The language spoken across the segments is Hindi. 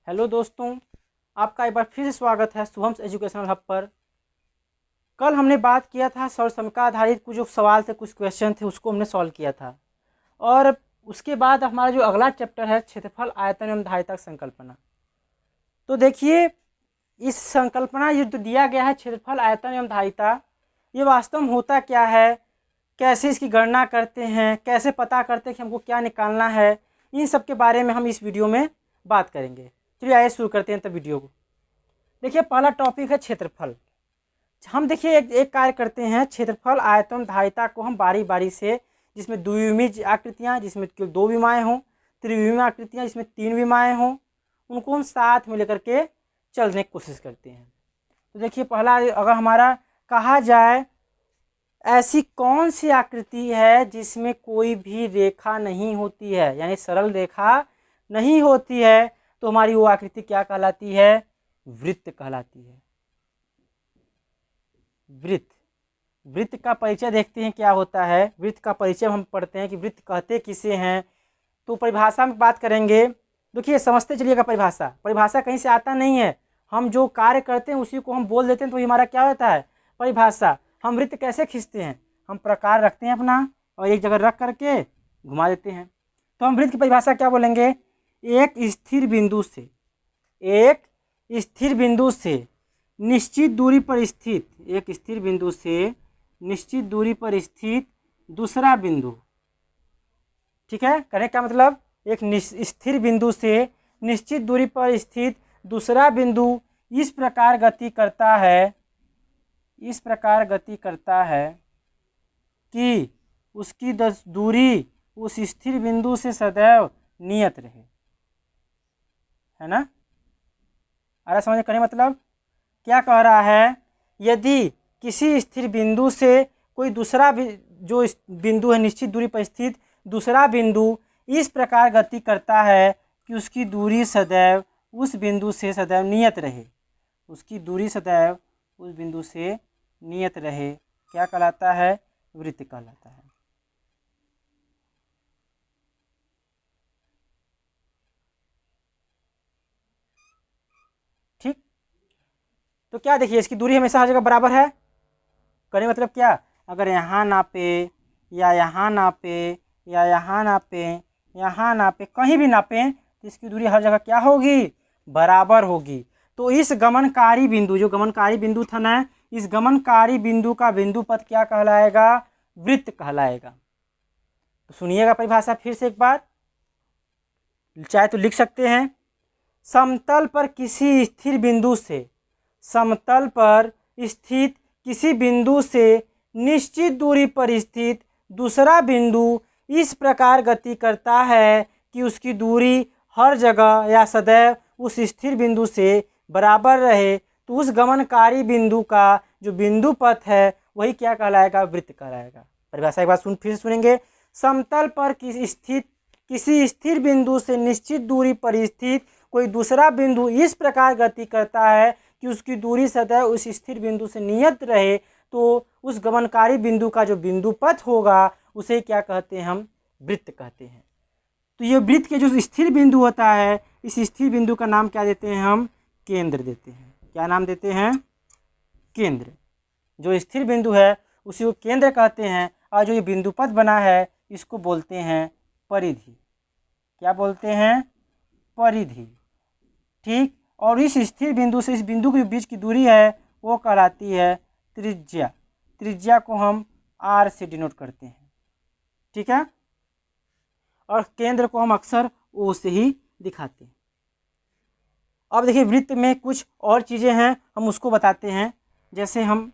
हेलो दोस्तों, आपका एक बार फिर से स्वागत है शुभम्स एजुकेशनल हब पर। कल हमने बात किया था सौर समीकरण आधारित कुछ जो सवाल थे, कुछ क्वेश्चन थे, उसको हमने सॉल्व किया था। और उसके बाद हमारा जो अगला चैप्टर है क्षेत्रफल, आयतन एवं धारिता की संकल्पना। तो देखिए, इस संकल्पना ये जो दिया गया है क्षेत्रफल, आयतन एवं धारिता, ये वास्तव में होता क्या है, कैसे इसकी गणना करते हैं, कैसे पता करते हैं कि हमको क्या निकालना है, इन सब के बारे में हम इस वीडियो में बात करेंगे। चलिए आइए शुरू करते हैं तब वीडियो को। देखिए, पहला टॉपिक है क्षेत्रफल। हम देखिए एक कार्य करते हैं, क्षेत्रफल, आयतन, धारिता को हम बारी बारी से, जिसमें द्विविमीय आकृतियाँ जिसमें केवल 2 विमाएँ हों, त्रिविमीय आकृतियाँ जिसमें 3 विमाएँ हों, उनको हम साथ में लेकर के चलने की कोशिश करते हैं। तो देखिए, पहला अगर हमारा कहा जाए ऐसी कौन सी आकृति है जिसमें कोई भी रेखा नहीं होती है, यानी सरल रेखा नहीं होती है, तो हमारी वो आकृति क्या कहलाती है? वृत्त कहलाती है। वृत्त। वृत्त का परिचय देखते हैं क्या होता है। वृत्त का परिचय हम पढ़ते हैं कि वृत्त कहते किसे हैं। तो परिभाषा में बात करेंगे। देखिए, समझते चलिएगा। परिभाषा कहीं से आता नहीं है, हम जो कार्य करते हैं उसी को हम बोल देते हैं, तो हमारा क्या होता है? परिभाषा। हम वृत्त कैसे खींचते हैं? हम प्रकार रखते हैं अपना और एक जगह रख करके घुमा देते हैं। तो हम वृत्त की परिभाषा क्या बोलेंगे? एक स्थिर बिंदु से, एक स्थिर बिंदु से निश्चित दूरी पर स्थित, एक स्थिर बिंदु से निश्चित दूरी पर स्थित दूसरा बिंदु। ठीक है, कहने का मतलब एक स्थिर बिंदु से निश्चित दूरी पर स्थित दूसरा बिंदु इस प्रकार गति करता है, इस प्रकार गति करता है कि उसकी दूरी उस स्थिर बिंदु से सदैव नियत रहे, है ना? अरे समझ करने मतलब क्या कह रहा है? यदि किसी स्थिर बिंदु से कोई दूसरा जो बिंदु है निश्चित दूरी पर स्थित दूसरा बिंदु इस प्रकार गति करता है कि उसकी दूरी सदैव उस बिंदु से सदैव नियत रहे, उसकी दूरी सदैव उस बिंदु से नियत रहे, क्या कहलाता है? वृत्त कहलाता है। ठीक, तो क्या देखिए, इसकी दूरी हमेशा हर जगह बराबर है। करने मतलब क्या? अगर यहाँ नापे या यहाँ नापे या यहाँ नापे, यहाँ नापे, कहीं भी नापें, तो इसकी दूरी हर जगह क्या होगी? बराबर होगी। तो इस गमनकारी बिंदु, जो गमनकारी बिंदु था ना, इस गमनकारी बिंदु का बिंदु पथ क्या कहलाएगा? वृत्त कहलाएगा। तो सुनिएगा परिभाषा फिर से एक बार, चाहे तो लिख सकते हैं। समतल पर किसी स्थिर बिंदु से, समतल पर स्थित किसी बिंदु से निश्चित दूरी पर स्थित दूसरा बिंदु इस प्रकार गति करता है कि उसकी दूरी हर जगह या सदैव उस स्थिर बिंदु से बराबर रहे, तो उस गमनकारी बिंदु का जो बिंदु पथ है वही क्या कहलाएगा? वृत्त कहलाएगा। परिभाषा एक बार फिर सुनेंगे। समतल पर किसी स्थिर बिंदु से निश्चित दूरी पर स्थित कोई दूसरा बिंदु इस प्रकार गति करता है कि उसकी दूरी सदैव उस स्थिर बिंदु से नियत रहे, तो उस गमनकारी बिंदु का जो बिंदु पथ होगा उसे क्या कहते हैं? हम वृत्त कहते हैं। तो ये वृत्त के जो स्थिर बिंदु होता है, इस स्थिर बिंदु का नाम क्या देते हैं? हम केंद्र देते हैं। क्या नाम देते हैं? केंद्र। जो स्थिर बिंदु है उसी को केंद्र कहते हैं, और जो ये बिंदु पथ बना है इसको बोलते हैं परिधि। क्या बोलते हैं? परिधि। ठीक, और इस स्थिर बिंदु से इस बिंदु के बीच की दूरी है वो कहलाती है त्रिज्या। त्रिज्या को हम r से डिनोट करते हैं। ठीक है, और केंद्र को हम अक्सर O से ही दिखाते हैं। अब देखिए, वृत्त में कुछ और चीज़ें हैं, हम उसको बताते हैं। जैसे हम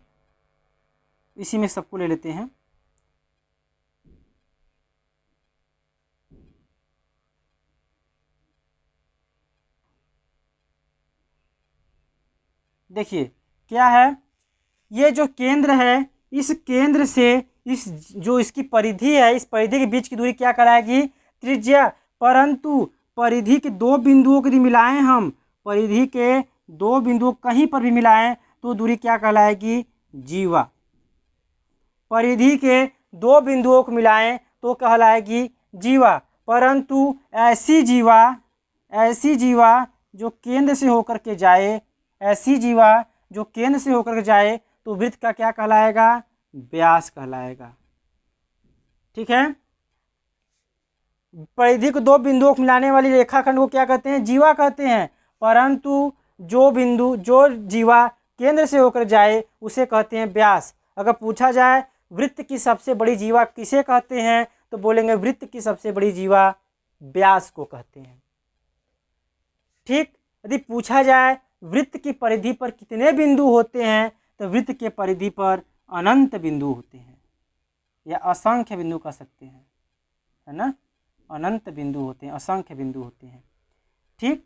इसी में सबको ले लेते हैं। देखिए क्या है, ये जो केंद्र है, इस केंद्र से इस जो इसकी परिधि है, इस परिधि के बीच की दूरी क्या कहलाएगी? त्रिज्या। परंतु परिधि के दो बिंदुओं को यदि मिलाएं हम, परिधि के दो बिंदुओं कहीं पर भी मिलाएं तो दूरी क्या कहलाएगी? जीवा। परिधि के दो बिंदुओं को मिलाएं तो कहलाएगी जीवा। परंतु ऐसी जीवा जो केंद्र से होकर के जाए, ऐसी जीवा जो केंद्र से होकर के जाए तो वृत्त का क्या कहलाएगा? व्यास कहलाएगा। ठीक है। परिधि को दो बिंदुओं को मिलाने वाली रेखाखंड को क्या कहते हैं? जीवा कहते हैं। परंतु जो जीवा केंद्र से होकर जाए उसे कहते हैं व्यास। अगर पूछा जाए वृत्त की सबसे बड़ी जीवा किसे कहते हैं तो बोलेंगे वृत्त की सबसे बड़ी जीवा व्यास को कहते हैं। ठीक। यदि पूछा जाए वृत्त की परिधि पर कितने बिंदु होते हैं तो वृत्त के परिधि पर अनंत बिंदु होते हैं, या असंख्य बिंदु कह सकते हैं, है ना। अनंत बिंदु होते हैं, असंख्य बिंदु होते हैं। ठीक,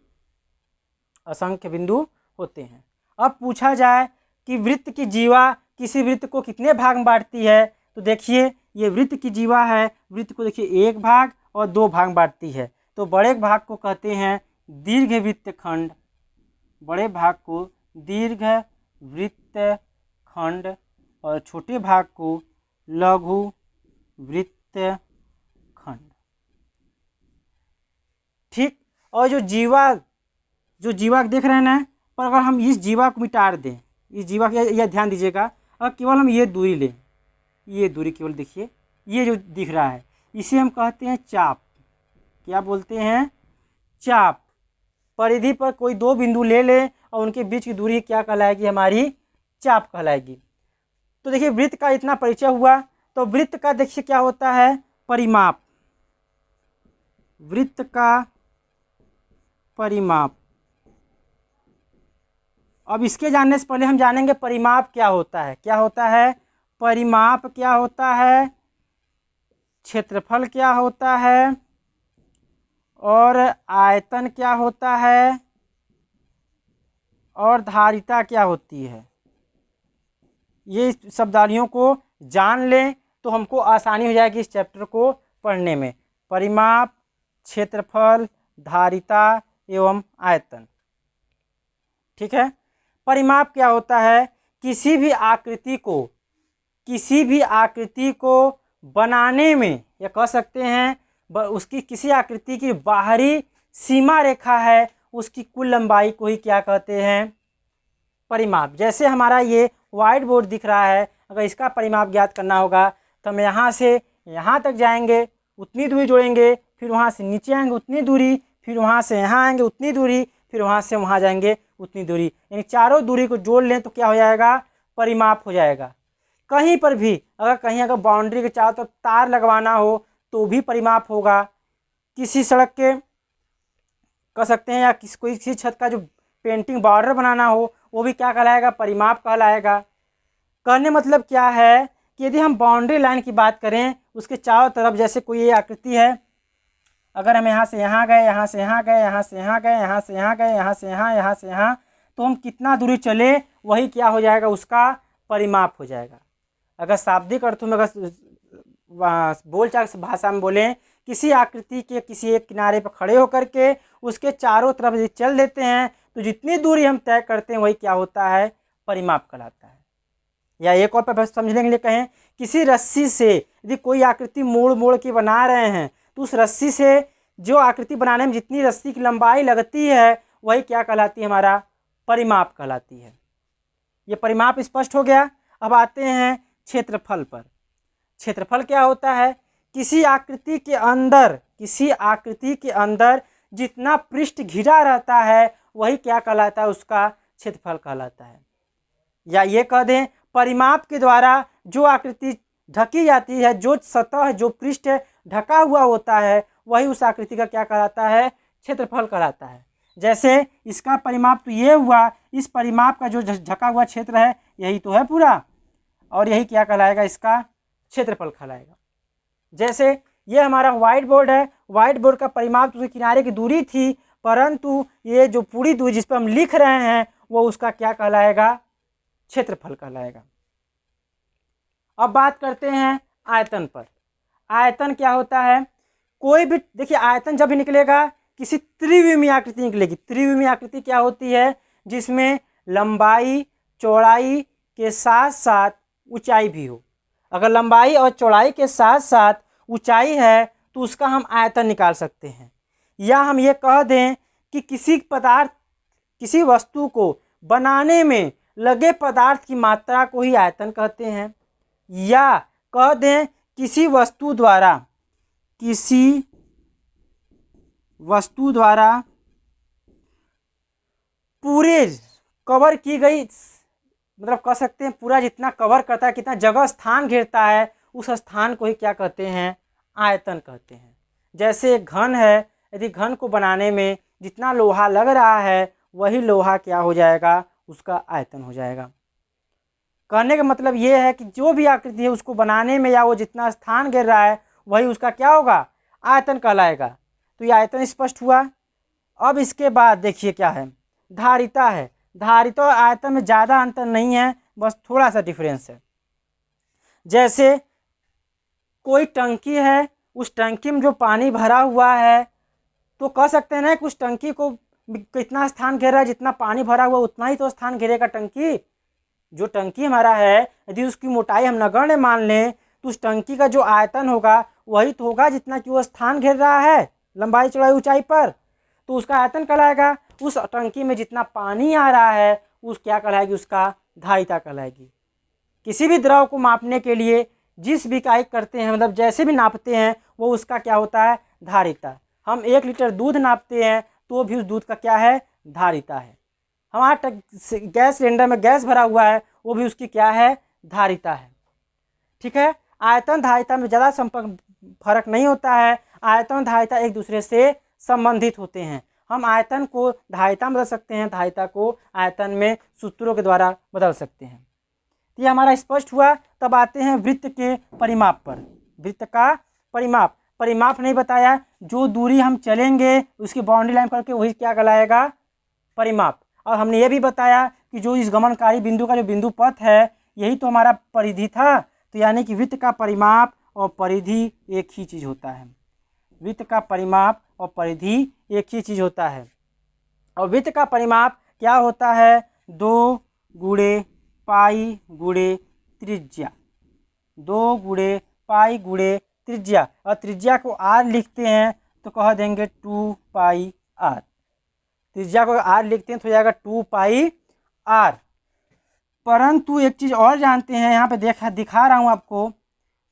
असंख्य बिंदु होते हैं। अब पूछा जाए कि वृत्त की जीवा किसी वृत्त को कितने भाग में बांटती है तो देखिए ये वृत्त की जीवा है, वृत्त को देखिए एक भाग और दो भाग बांटती है। तो बड़े भाग को कहते हैं दीर्घ वृत्त खंड, बड़े भाग को दीर्घ वृत्त खंड और छोटे भाग को लघु वृत्त खंड। ठीक। और जो जीवा देख रहे हैं ना, पर अगर हम इस जीवा को मिटा दें, इस जीवा का यह ध्यान दीजिएगा, अगर केवल हम ये दूरी लें, ये दूरी केवल देखिए, ये जो दिख रहा है इसे हम कहते हैं चाप। क्या बोलते हैं? चाप। परिधि पर कोई दो बिंदु ले लें और उनके बीच की दूरी क्या कहलाएगी? हमारी चाप कहलाएगी। तो देखिए वृत्त का इतना परिचय हुआ। तो वृत्त का देखिए क्या होता है? परिमाप। वृत्त का परिमाप। अब इसके जानने से पहले हम जानेंगे परिमाप क्या होता है। क्या होता है परिमाप? क्या होता है? क्षेत्रफल क्या होता है? और आयतन क्या होता है? और धारिता क्या होती है? ये शब्दावलियों को जान लें तो हमको आसानी हो जाएगी इस चैप्टर को पढ़ने में। परिमाप, क्षेत्रफल, धारिता एवं आयतन। ठीक है। परिमाप क्या होता है? किसी भी आकृति को बनाने में, या कह सकते हैं उसकी किसी आकृति की बाहरी सीमा रेखा है उसकी कुल लंबाई को ही क्या कहते हैं? परिमाप। जैसे हमारा ये व्हाइट बोर्ड दिख रहा है, अगर इसका परिमाप ज्ञात करना होगा तो हम यहाँ से यहाँ तक जाएंगे, उतनी दूरी जोड़ेंगे, फिर वहाँ से नीचे आएंगे उतनी दूरी, फिर वहाँ से यहाँ आएंगे उतनी दूरी, फिर वहाँ से वहाँ जाएंगे उतनी दूरी, यानी चारों दूरी को जोड़ लें तो क्या हो जाएगा? परिमाप हो जाएगा। कहीं पर भी अगर बाउंड्री के चारों तरफ तार लगवाना हो तो भी परिमाप होगा। किसी सड़क के कह सकते हैं, या किसी छत का जो पेंटिंग बॉर्डर बनाना हो वो भी क्या कहलाएगा? परिमाप कहलाएगा। कहने मतलब क्या है कि यदि हम बाउंड्री लाइन की बात करें, उसके चारों तरफ जैसे कोई ये आकृति है, अगर हम यहाँ से यहाँ गए, यहाँ से यहाँ गए, यहाँ से यहाँ गए, यहाँ से यहाँ गए, यहाँ से यहाँ, यहाँ से यहाँ, तो हम कितना दूरी चले वही क्या हो जाएगा? उसका परिमाप हो जाएगा। अगर शाब्दिक अर्थों में अगर बोलचाल भाषा में बोलें, किसी आकृति के किसी एक किनारे पर खड़े होकर के उसके चारों तरफ यदि चल देते हैं तो जितनी दूरी हम तय करते हैं वही क्या होता है? परिमाप कहलाता है। या एक और पर समझने के लिए कहें, किसी रस्सी से यदि कोई आकृति मोड़ के बना रहे हैं तो उस रस्सी से जो आकृति बनाने में जितनी रस्सी की लंबाई लगती है वही क्या कहलाती है? हमारा परिमाप कहलाती है। ये परिमाप स्पष्ट हो गया। अब आते हैं क्षेत्रफल पर। क्षेत्रफल क्या होता है? किसी आकृति के अंदर जितना पृष्ठ घिरा रहता है वही क्या कहलाता है? उसका क्षेत्रफल कहलाता है। या ये कह दें परिमाप के द्वारा जो आकृति ढकी जाती है, जो सतह जो पृष्ठ ढका हुआ होता है वही उस आकृति का क्या कहलाता है? क्षेत्रफल कहलाता है। जैसे इसका परिमाप तो ये हुआ, इस परिमाप का जो ढका हुआ क्षेत्र है यही तो है पूरा, और यही क्या कहलाएगा? इसका क्षेत्रफल कहलाएगा। जैसे ये हमारा व्हाइट बोर्ड है, व्हाइट बोर्ड का परिमाप तो किनारे की दूरी थी, परंतु ये जो पूरी दूरी जिस पर हम लिख रहे हैं वो उसका क्या कहलाएगा? क्षेत्रफल कहलाएगा। अब बात करते हैं आयतन पर। आयतन क्या होता है? कोई भी देखिए आयतन जब भी निकलेगा किसी त्रिविमीय आकृति निकलेगी। त्रिविमीय आकृति क्या होती है? जिसमें लंबाई चौड़ाई के साथ साथ ऊंचाई भी हो। अगर लंबाई और चौड़ाई के साथ साथ ऊंचाई है तो उसका हम आयतन निकाल सकते हैं। या हम ये कह दें कि किसी पदार्थ किसी वस्तु को बनाने में लगे पदार्थ की मात्रा को ही आयतन कहते हैं। या कह दें किसी वस्तु द्वारा पूरे कवर की गई, मतलब कह सकते हैं पूरा जितना कवर करता है, कितना जगह स्थान घेरता है, उस स्थान को ही क्या कहते हैं, आयतन कहते हैं। जैसे एक घन है, यदि घन को बनाने में जितना लोहा लग रहा है वही लोहा क्या हो जाएगा, उसका आयतन हो जाएगा। कहने का मतलब ये है कि जो भी आकृति है उसको बनाने में या वो जितना स्थान घेर रहा है वही उसका क्या होगा, आयतन कहलाएगा। तो ये आयतन स्पष्ट हुआ। अब इसके बाद देखिए क्या है, धारिता है। धारिता और आयतन में ज़्यादा अंतर नहीं है, बस थोड़ा सा डिफरेंस है। जैसे कोई टंकी है, उस टंकी में जो पानी भरा हुआ है तो कह सकते हैं ना कि उस टंकी को कितना स्थान घेर रहा है, जितना पानी भरा हुआ उतना ही तो स्थान घेरेगा टंकी। जो टंकी हमारा है यदि उसकी मोटाई हम नगण्य मान लें तो उस टंकी का जो आयतन होगा वही तो होगा जितना कि वो स्थान घेर रहा है लंबाई चौड़ाई ऊंचाई पर, तो उसका आयतन कहलाएगा। उस टंकी में जितना पानी आ रहा है उस क्या कहलाएगी, उसका धारिता कहलाएगी। किसी भी द्रव को मापने के लिए जिस भी इकाई करते हैं, मतलब जैसे भी नापते हैं वो उसका क्या होता है, धारिता। हम 1 लीटर दूध नापते हैं तो भी उस दूध का क्या है, धारिता है। हमारा गैस सिलेंडर में गैस भरा हुआ है वो भी उसकी क्या है, धारिता है। ठीक है। आयतन धारिता में ज़्यादा संपर्क फर्क नहीं होता है। आयतन और धारिता एक दूसरे से संबंधित होते हैं। हम आयतन को धारिता में बदल सकते हैं, धारिता को आयतन में सूत्रों के द्वारा बदल सकते हैं। तो ये हमारा स्पष्ट हुआ। तब आते हैं वृत्त के परिमाप पर। वृत्त का परिमाप नहीं बताया, जो दूरी हम चलेंगे उसकी बाउंड्री लाइन करके वही क्या कहलाएगा, परिमाप। और हमने ये भी बताया कि जो इस गमनकारी बिंदु का जो बिंदु पथ है यही तो हमारा परिधि था। तो यानी कि वृत्त का परिमाप और परिधि एक ही चीज़ होता है। वृत्त का परिमाप और परिधि एक ही चीज़ होता है। और वृत्त का परिमाप क्या होता है, 2 गुणे पाई गुणे त्रिज्या। 2 गुणे पाई गुणे त्रिज्या। और त्रिज्या को r लिखते हैं तो कह देंगे 2 पाई r। त्रिज्या को r लिखते हैं तो हो जाएगा 2 पाई r। परंतु एक चीज़ और जानते हैं, यहाँ पे दिखा रहा हूँ आपको।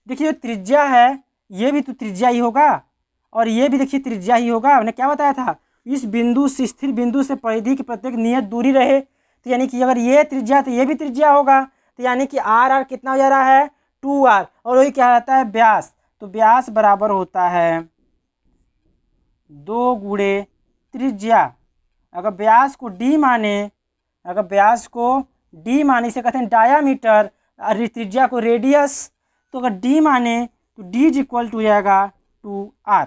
देखिए जो त्रिज्या है ये भी तो त्रिज्या ही होगा और ये भी देखिए त्रिज्या ही होगा। मैंने क्या बताया था, इस बिंदु से स्थिर बिंदु से परिधि की प्रत्येक नियत दूरी रहे, तो यानी कि अगर ये त्रिज्या तो ये भी त्रिज्या होगा। तो यानी कि r कितना हो जा रहा है, 2r। और वही क्या रहता है, व्यास। तो व्यास बराबर होता है 2 गुणे त्रिज्या। अगर व्यास को d माने, इसे कहते हैं डायामीटर, और त्रिज्या को रेडियस, तो अगर d माने तो d इज इक्वल टू जाएगा 2r।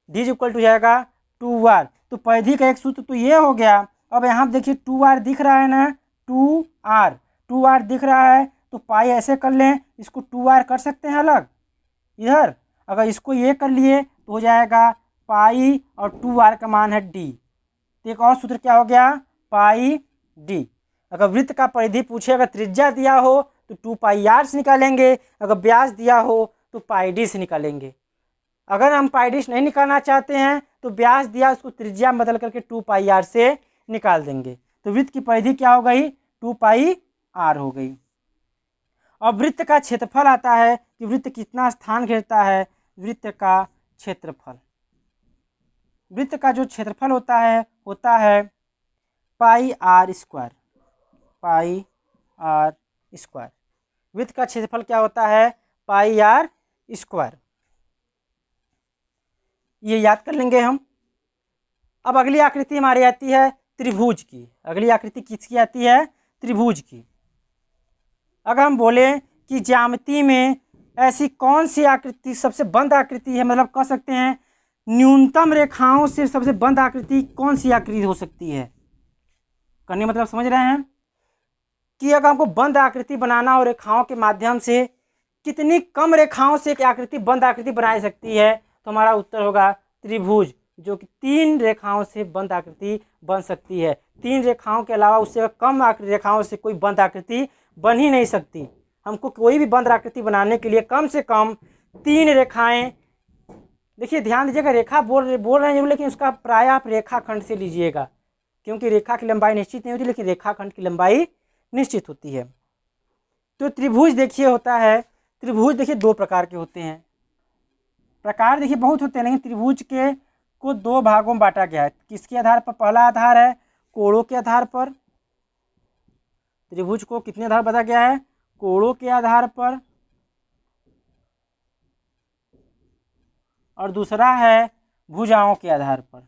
d is equal to जाएगा 2r। तो परिधि का एक सूत्र तो ये हो गया। अब यहाँ देखिए 2r दिख रहा है ना, 2r दिख रहा है तो पाई ऐसे कर लें, इसको 2r कर सकते हैं अलग इधर। अगर इसको ये कर लिए तो हो जाएगा पाई और 2r का मान है d। तो एक और सूत्र क्या हो गया, पाई d। अगर वृत्त का परिधि पूछे, अगर त्रिज्या दिया हो तो 2 पाई r से निकालेंगे, अगर व्यास दिया हो तो पाई d से निकालेंगे। अगर हम पाई d नहीं निकालना चाहते हैं तो व्यास दिया उसको त्रिज्या में बदल करके 2 पाई r से निकाल देंगे। तो वृत्त की परिधि क्या हो गई, 2 पाई r हो गई। अब वृत्त का क्षेत्रफल आता है कि वृत्त कितना स्थान घेरता है। वृत्त का क्षेत्रफल, वृत्त का जो क्षेत्रफल होता है पाई r स्क्वायर। पाई r स्क्वायर, वृत्त का क्षेत्रफल क्या होता है, पाई r स्क्वायर। ये याद कर लेंगे हम। अब अगली आकृति हमारी आती है त्रिभुज की। अगली आकृति किसकी आती है, त्रिभुज की। अगर हम बोले कि ज्यामिति में ऐसी कौन सी आकृति सबसे बंद आकृति है, मतलब कह सकते हैं न्यूनतम रेखाओं से सबसे बंद आकृति कौन सी आकृति हो सकती है, करने मतलब समझ रहे हैं कि अगर हमको बंद आकृति बनाना हो रेखाओं के माध्यम से, कितनी कम रेखाओं से एक आकृति बंद आकृति बना सकती है, तो हमारा उत्तर होगा त्रिभुज, जो कि 3 रेखाओं से बंद आकृति बन सकती है। 3 रेखाओं के अलावा उससे कम रेखाओं से कोई बंद आकृति बन ही नहीं सकती। हमको कोई भी बंद आकृति बनाने के लिए कम से कम 3 रेखाएं, देखिए ध्यान दीजिएगा, रेखा बोल रहे हैं लेकिन उसका प्राय आप रेखाखंड से लीजिएगा, क्योंकि रेखा की लंबाई निश्चित नहीं होती, लेकिन रेखाखंड की लंबाई निश्चित होती है। तो त्रिभुज देखिए होता है, त्रिभुज देखिए दो प्रकार के होते हैं। प्रकार देखिए बहुत होते हैं, लेकिन त्रिभुज के को दो भागों में बांटा गया है। किसके आधार पर? पहला आधार है कोणों के आधार पर। त्रिभुज को कितने आधार बताया गया है? कोणों के आधार पर। और दूसरा है भुजाओं के आधार पर।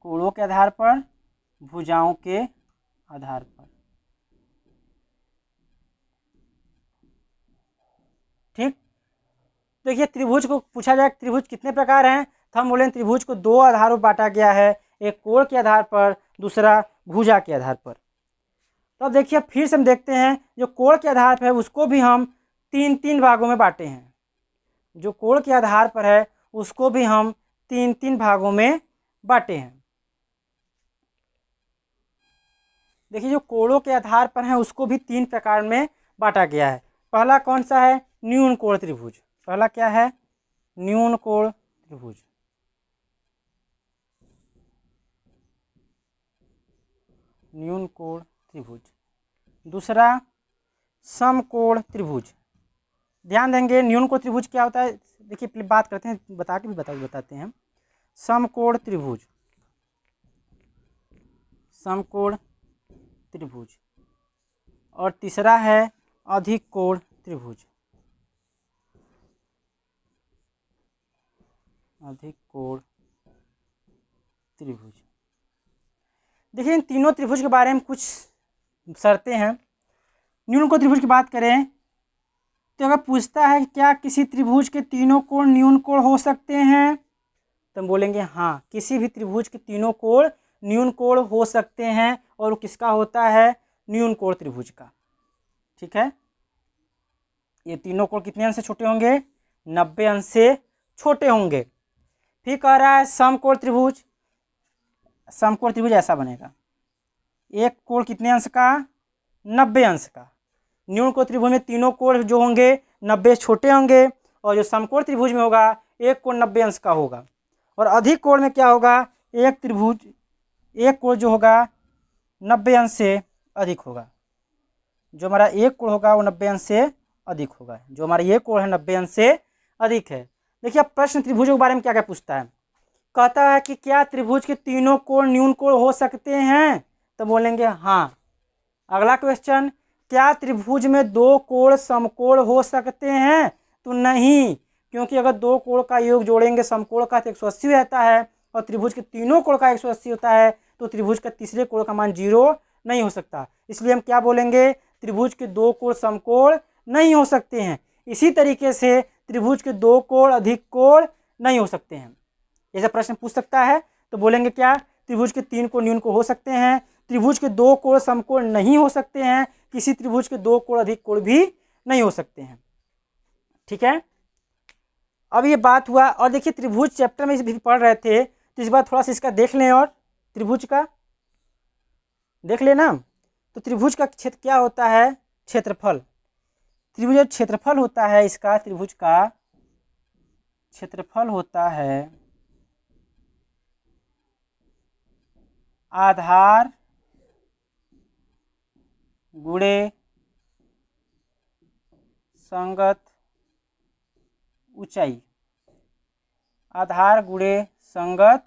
कोणों के आधार पर, भुजाओं के आधार पर। ठीक, देखिए त्रिभुज को पूछा जाए त्रिभुज कितने प्रकार हैं, तो हम बोले त्रिभुज को दो आधारों पर बांटा गया है, एक कोण के आधार पर, दूसरा भुजा के आधार पर। तो अब देखिए फिर से हम देखते हैं, जो कोण के आधार पर है उसको भी हम तीन तीन भागों में बांटे हैं। जो कोण के आधार पर है उसको भी हम तीन तीन भागों में बांटे हैं। देखिए जो कोणों के आधार पर है उसको भी तीन प्रकार में बांटा गया है। पहला कौन सा है? न्यून कोण त्रिभुज। पहला क्या है? न्यून कोण त्रिभुज। न्यून कोण त्रिभुज। दूसरा समकोण त्रिभुज। ध्यान देंगे न्यून कोण त्रिभुज क्या होता है, देखिए पहले बात करते हैं, बता के भी बताते हैं। समकोण त्रिभुज, समकोण त्रिभुज। और तीसरा है अधिक कोण त्रिभुज। अधिक कोण त्रिभुज। देखिए इन तीनों त्रिभुज के बारे में कुछ शर्तें हैं। न्यून कोण त्रिभुज की बात करें तो अगर पूछता है क्या किसी त्रिभुज के तीनों कोण न्यून कोण हो सकते हैं, तो हम बोलेंगे हाँ, किसी भी त्रिभुज के तीनों कोण न्यून कोण हो सकते हैं। और वो किसका होता है? न्यून कोण त्रिभुज का। ठीक है, ये तीनों कोण कितने अंश से छोटे होंगे? 90 अंश से छोटे होंगे। फिर कह रहा है समकोण त्रिभुज। समकोण त्रिभुज ऐसा बनेगा, एक कोण कितने अंश का? 90 अंश का। न्यून कोण त्रिभुज में तीनों कोण जो होंगे 90 छोटे होंगे, और जो समकोण त्रिभुज में होगा एक कोण 90 अंश का होगा। और अधिक कोण में क्या होगा? एक त्रिभुज, एक कोण जो होगा 90 अंश से अधिक होगा। जो हमारा एक कोण होगा वो 90 अंश से अधिक होगा। जो हमारा ये कोण है 90 अंश से अधिक है। देखिए अब प्रश्न त्रिभुजों के बारे में क्या क्या पूछता है। कहता है कि क्या त्रिभुज के तीनों कोण न्यून कोण हो सकते हैं, तो बोलेंगे हाँ। अगला क्वेश्चन, क्या त्रिभुज में दो कोण समकोण हो सकते हैं, तो नहीं, क्योंकि अगर दो कोण का योग जोड़ेंगे समकोण का तो 180 रहता है, और त्रिभुज के तीनों कोण का 180 होता है, तो त्रिभुज का तीसरे कोण का मान 0 नहीं हो सकता। इसलिए हम क्या बोलेंगे? त्रिभुज के दो कोण समकोण नहीं हो सकते हैं। इसी तरीके से त्रिभुज के दो कोण अधिक कोण नहीं हो सकते हैं। ऐसा प्रश्न पूछ सकता है तो बोलेंगे क्या? त्रिभुज के तीन कोण न्यून कोण हो सकते हैं, त्रिभुज के दो कोण समकोण नहीं हो सकते हैं, किसी त्रिभुज के दो कोण अधिक कोण भी नहीं हो सकते हैं। ठीक है, अब ये बात हुआ। और देखिए त्रिभुज चैप्टर में भी पढ़ रहे थे, तो इस बार थोड़ा सा इसका देख लें, और त्रिभुज का देख लेना। तो त्रिभुज का क्षेत्र क्या होता है? क्षेत्रफल। त्रिभुज का क्षेत्रफल होता है, इसका त्रिभुज का क्षेत्रफल होता है आधार गुणे संगत ऊंचाई। आधार गुणे संगत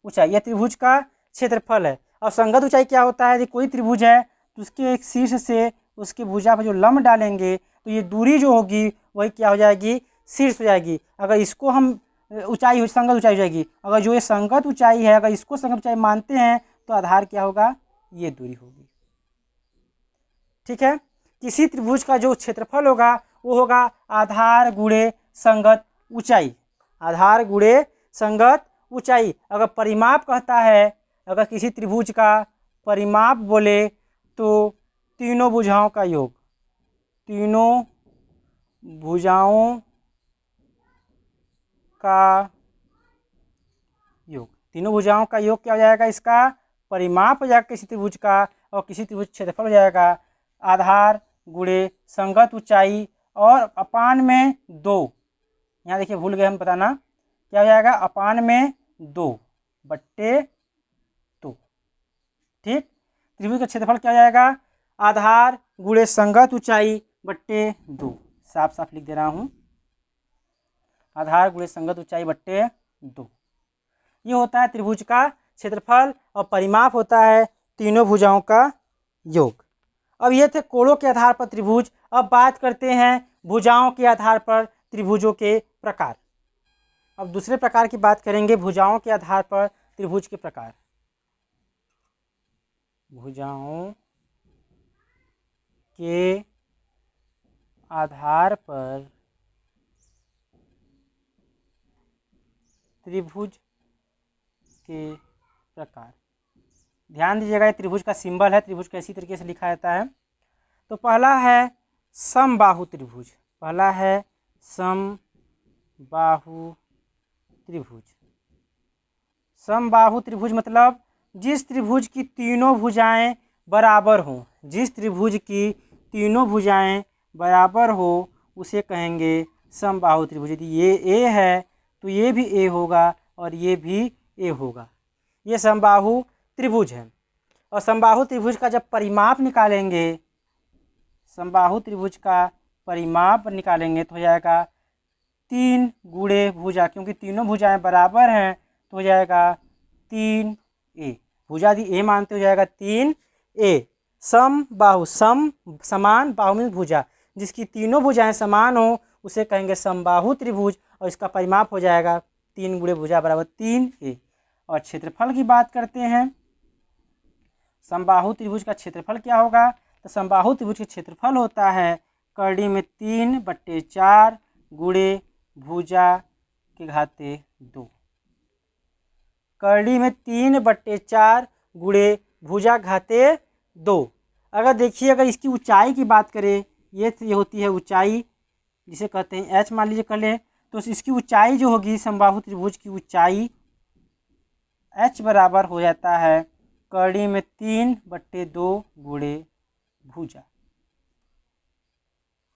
ऊंचाई, यह त्रिभुज का क्षेत्रफल है। और संगत ऊंचाई क्या होता है? यदि कोई त्रिभुज है तो उसके एक शीर्ष से उसकी भुजा पर जो लंब डालेंगे तो ये दूरी जो होगी वही क्या हो जाएगी? शीर्ष हो जाएगी। अगर इसको हम ऊंचाई संगत ऊंचाई हो जाएगी। अगर जो ये संगत ऊंचाई है, अगर इसको संगत ऊंचाई मानते हैं तो आधार क्या होगा? ये दूरी होगी। ठीक है, किसी त्रिभुज का जो क्षेत्रफल होगा वो होगा आधार गुणे संगत ऊंचाई। आधार गुणे संगत ऊंचाई। अगर परिमाप कहता है, अगर किसी त्रिभुज का परिमाप बोले तो तीनों भुजाओं का योग, तीनों भुजाओं का योग, तीनों भुजाओं का योग क्या हो जाएगा? इसका परिमाप हो जाएगा किसी त्रिभुज का, और किसी त्रिभुज क्षेत्रफल हो जाएगा आधार गुणे संगत ऊंचाई और अपान में 2। यहाँ देखिए भूल गए हम बताना, क्या हो जाएगा? अपान में 2। बट्टे 2। ठीक, त्रिभुज का क्षेत्रफल क्या हो जाएगा? आधार गुणे संगत ऊंचाई बट्टे 2। साफ साफ लिख दे रहा हूँ, आधार गुणे संगत ऊंचाई बट्टे 2। ये होता है त्रिभुज का क्षेत्रफल और परिमाप होता है तीनों भुजाओं का योग। अब ये थे कोणों के आधार पर त्रिभुज। अब बात करते हैं भुजाओं के आधार पर त्रिभुजों के प्रकार। अब दूसरे प्रकार की बात करेंगे भुजाओं के आधार पर त्रिभुज के प्रकार। भुजाओं के आधार पर त्रिभुज के प्रकार। ध्यान दीजिएगा, ये त्रिभुज का सिंबल है, त्रिभुज कैसी तरीके से लिखा जाता है। तो पहला है समबाहु त्रिभुज। पहला है समबाहु त्रिभुज। समबाहु त्रिभुज मतलब जिस त्रिभुज की तीनों भुजाएं बराबर हों, जिस त्रिभुज की तीनों भुजाएं बराबर हो उसे कहेंगे समबाहु त्रिभुज। यदि ये ए है तो ये भी ए होगा और ये भी ए होगा। ये समबाहु त्रिभुज है। और समबाहु त्रिभुज का जब परिमाप निकालेंगे, समबाहु त्रिभुज का परिमाप निकालेंगे तो हो जाएगा 3 गुणे भुजा, क्योंकि तीनों भुजाएं बराबर हैं तो हो जाएगा 3a। भुजा यदि ए मानते हो जाएगा 3a। सम बाहु, सम समान, बाहु में भुजा, जिसकी तीनों भुजाएं समान हो उसे कहेंगे समबाहु त्रिभुज और इसका परिमाप हो जाएगा 3 गुणे भुजा बराबर 3a। और क्षेत्रफल की बात करते हैं, समबाहु त्रिभुज का क्षेत्रफल क्या होगा? तो समबाहु त्रिभुज का क्षेत्रफल होता है करड़ी में 3/4 गुणे भुजा के घाते 2। करड़ी में 3/4 गुणे भुजा घाते 2। अगर देखिए, अगर इसकी ऊंचाई की बात करें, ये होती है ऊंचाई, जिसे कहते हैं h मान लीजिए कर लें, तो इसकी ऊंचाई जो होगी समबाहु त्रिभुज की ऊंचाई h बराबर हो जाता है करड़ी में 3/2 गुणे भुजा।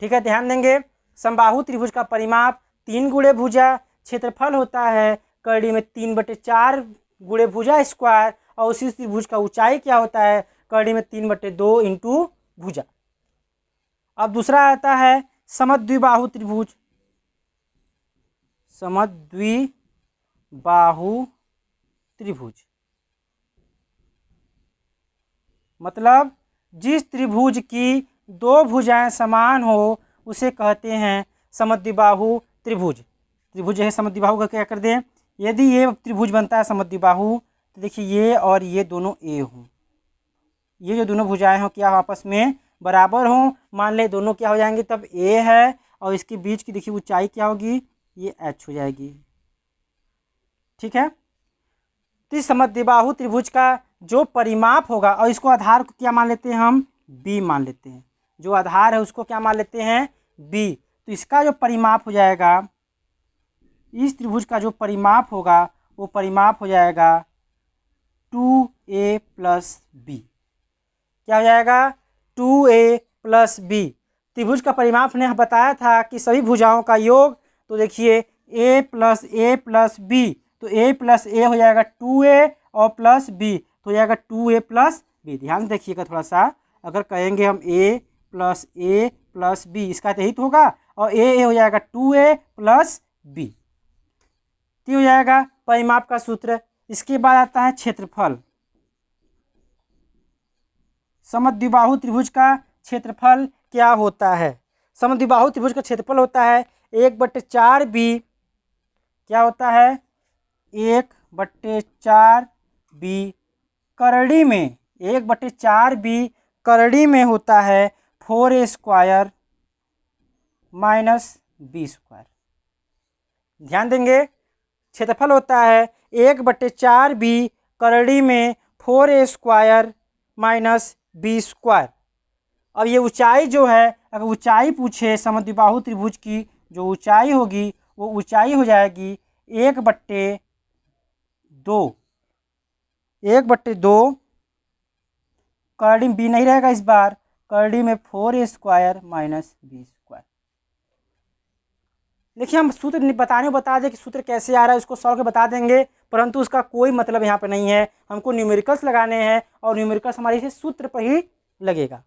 ठीक है, ध्यान देंगे, समबाहु त्रिभुज का परिमाप 3 गुणे भुजा, क्षेत्रफल होता है करड़ी में 3/4 गुणे भुजा स्क्वायर, और उसी त्रिभुज का ऊंचाई क्या होता है? करड़ी में 3/2 इंटू भुजा। अब दूसरा आता है समद्विबाहु त्रिभुज। समद्विबाहु त्रिभुज मतलब जिस त्रिभुज की 2 भुजाएं समान हो उसे कहते हैं समद्विबाहु त्रिभुज। त्रिभुज है समद्विबाहु का क्या कर दें, यदि ये त्रिभुज बनता है समद्विबाहु तो देखिए ये और ये दोनों ए हों, ये जो दोनों भुजाएं हों क्या आपस में बराबर हों, मान ले दोनों क्या हो जाएंगे, तब ए है और इसके बीच की देखिए ऊंचाई क्या होगी, ये एच हो जाएगी। ठीक है, तो इस समद्विबाहु त्रिभुज का जो परिमाप होगा, और इसको आधार को क्या मान लेते हैं हम, बी मान लेते हैं, जो आधार है उसको क्या मान लेते हैं, बी। तो इसका जो परिमाप हो जाएगा, इस त्रिभुज का जो परिमाप होगा वो परिमाप हो जाएगा 2a + b। क्या हो जाएगा, 2a + b। त्रिभुज का परिमाप ने बताया था कि सभी भुजाओं का योग, तो देखिए a + a + b, तो a + a हो जाएगा 2a और प्लस b तो हो जाएगा 2a + b। ध्यान देखिएगा थोड़ा सा, अगर कहेंगे हम a + b, इसका तो यही तो होगा, और a हो जाएगा 2a + b। तो हो जाएगा परिमाप का सूत्र। इसके बाद आता है क्षेत्रफल। समद्विबाहु त्रिभुज का क्षेत्रफल क्या होता है? समद्विबाहु त्रिभुज का क्षेत्रफल होता है 1/4b। क्या होता है, 1/4b करड़ी में, 1/4b करड़ी में होता है 4a² - b²। ध्यान देंगे, क्षेत्रफल होता है 1/4b करड़ी में 4a² - b²। अब ये ऊंचाई जो है, अगर ऊंचाई पूछे समद्विबाहु त्रिभुज की, जो ऊंचाई होगी वो ऊंचाई हो जाएगी 1/2। 1/2 करड़ी में b नहीं रहेगा इस बार, करड़ी में 4a² - b²। देखिए हम सूत्र बता दें कि सूत्र कैसे आ रहा है, उसको सॉल्व के बता देंगे, परंतु उसका कोई मतलब यहाँ पे नहीं है। हमको न्यूमेरिकल्स लगाने हैं और न्यूमेरिकल्स हमारे इसे सूत्र पर ही लगेगा।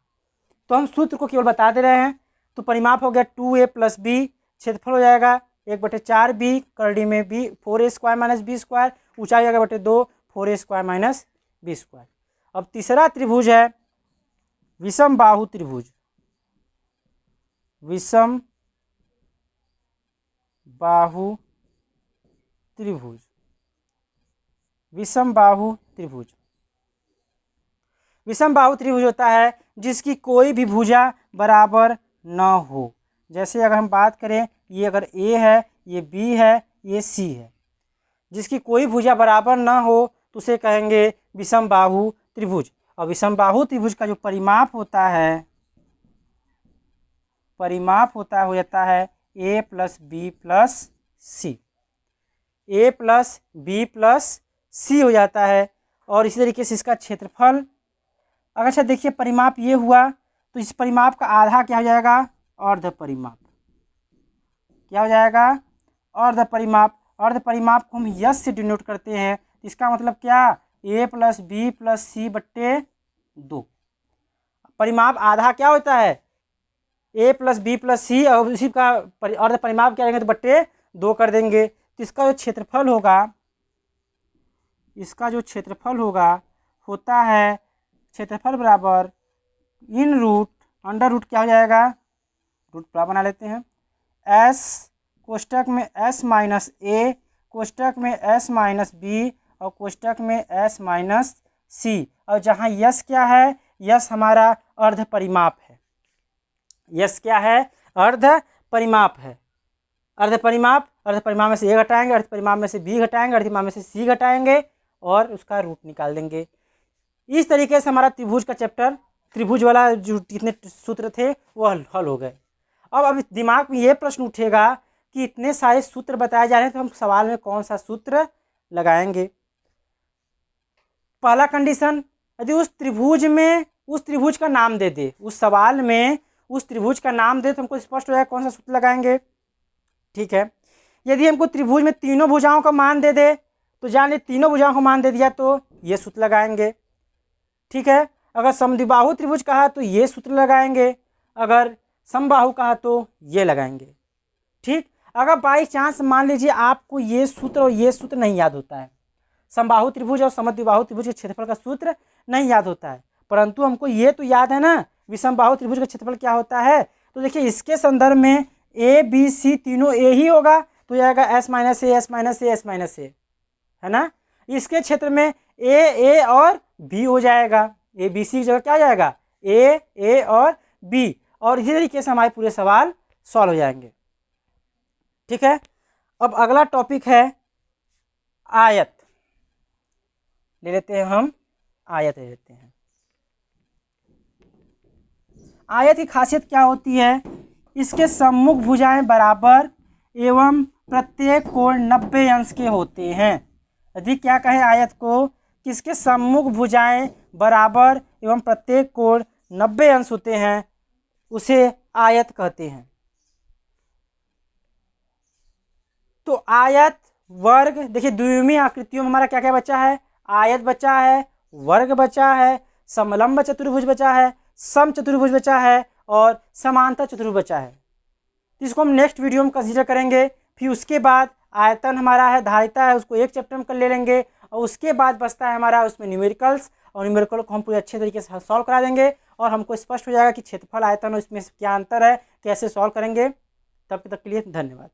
तो हम सूत्र को केवल बता दे रहे हैं। तो परिमाप हो गया 2a + b, क्षेत्रफल हो जाएगा 1/4b, करड़ी में b 4a² - b², ऊंचाई आएगा 2 4a² - b²। अब तीसरा त्रिभुज है विषम बाहु त्रिभुज। विषम बाहु त्रिभुज, विषम बाहु त्रिभुज। विषम बाहु त्रिभुज होता है जिसकी कोई भी भुजा बराबर न हो। जैसे अगर हम बात करें, ये अगर a है, ये b है, ये c है, जिसकी कोई भुजा बराबर न हो तो उसे कहेंगे विषम बाहु त्रिभुज। और विषम बाहु त्रिभुज का जो परिमाप होता है, हो जाता है a + b + c। a + b + c हो जाता है। और इसी तरीके से इसका क्षेत्रफल, अगर अच्छा देखिए परिमाप ये हुआ तो इस परिमाप का आधा क्या हो जाएगा, अर्ध परिमाप। क्या हो जाएगा, अर्ध परिमाप। अर्ध परिमाप को हम यस से डिनोट करते हैं। इसका मतलब क्या, a + b + c/2। परिमाप आधा क्या होता है, a + b + c, और उसी का अर्ध परिमाप क्या रहेंगे तो /2 कर देंगे। तो इसका जो क्षेत्रफल होगा, होता है क्षेत्रफल बराबर इन रूट अंडर रूट क्या हो जाएगा, रूट पूरा बना लेते हैं, s कोष्टक में s - a, कोष्टक में s - b, और कोष्टक में s - c। और जहाँ यस क्या है, यस हमारा अर्ध परिमाप है। यस क्या है, अर्ध परिमाप है। अर्ध परिमाप में से a घटाएंगे, अर्ध परिमाप में से b घटाएंगे, अर्ध परिमाप में से c घटाएंगे और उसका रूट निकाल देंगे। इस तरीके से हमारा त्रिभुज का चैप्टर, त्रिभुज वाला जो जितने सूत्र थे वो हल हो गए। अब दिमाग में ये प्रश्न उठेगा कि इतने सारे सूत्र बताए जा रहे हैं तो हम सवाल में कौन सा सूत्र लगाएंगे। पहला कंडीशन, यदि उस त्रिभुज का नाम दे दे, उस सवाल में उस त्रिभुज का नाम दे तो हमको स्पष्ट हो जाएगा कौन सा सूत्र लगाएंगे। ठीक है, यदि हमको त्रिभुज में तीनों भुजाओं का मान दे दे तो जान ले तीनों भुजाओं का मान दे दिया तो ये सूत्र लगाएंगे। ठीक है, अगर समद्विबाहु त्रिभुज कहा तो ये सूत्र लगाएंगे, अगर समबाहु कहा तो ये लगाएंगे। ठीक, अगर बाई चांस मान लीजिए आपको ये सूत्र और ये सूत्र नहीं याद होता है, समबाहु त्रिभुज और समद्विबाहु त्रिभुज के क्षेत्रफल का सूत्र नहीं याद होता है, परंतु हमको ये तो याद है ना विषम बाहु त्रिभुज का क्षेत्रफल क्या होता है। तो देखिए इसके संदर्भ में a b c तीनों a ही होगा तो जाएगा s - a s - a s - a, है ना। इसके क्षेत्र में a और b हो जाएगा, a b c की जगह क्या आ जाएगा, a और b, और इसी तरीके से हमारे पूरे सवाल सॉल्व हो जाएंगे। ठीक है, अब अगला टॉपिक है आयत। ले लेते हैं हम, आयत ले लेते हैं। आयत की खासियत क्या होती है, इसके सम्मुख भुजाएं बराबर एवं प्रत्येक कोण 90 अंश के होते हैं। यदि क्या कहें आयत को, किसके सम्मुख भुजाएं बराबर एवं प्रत्येक कोण 90 अंश होते हैं उसे आयत कहते हैं। तो आयत, वर्ग, देखिए द्विविमीय आकृतियों में हमारा क्या क्या बचा है, आयत बचा है, वर्ग बचा है, समलंब चतुर्भुज बचा है, सम चतुर्भुज बचा है और समांतर चतुर्भुज बचा है। तो इसको हम नेक्स्ट वीडियो में कंसीडर करेंगे। फिर उसके बाद आयतन हमारा है, धारिता है, उसको एक चैप्टर में कर ले लेंगे, और उसके बाद बचता है हमारा उसमें न्यूमेरिकल्स, और न्यूमेरिकल को हम पूरे अच्छे तरीके से सॉल्व करा देंगे और हमको स्पष्ट हो जाएगा कि क्षेत्रफल, आयतन और इसमें क्या अंतर है, कैसे सॉल्व करेंगे। तब तक के लिए धन्यवाद।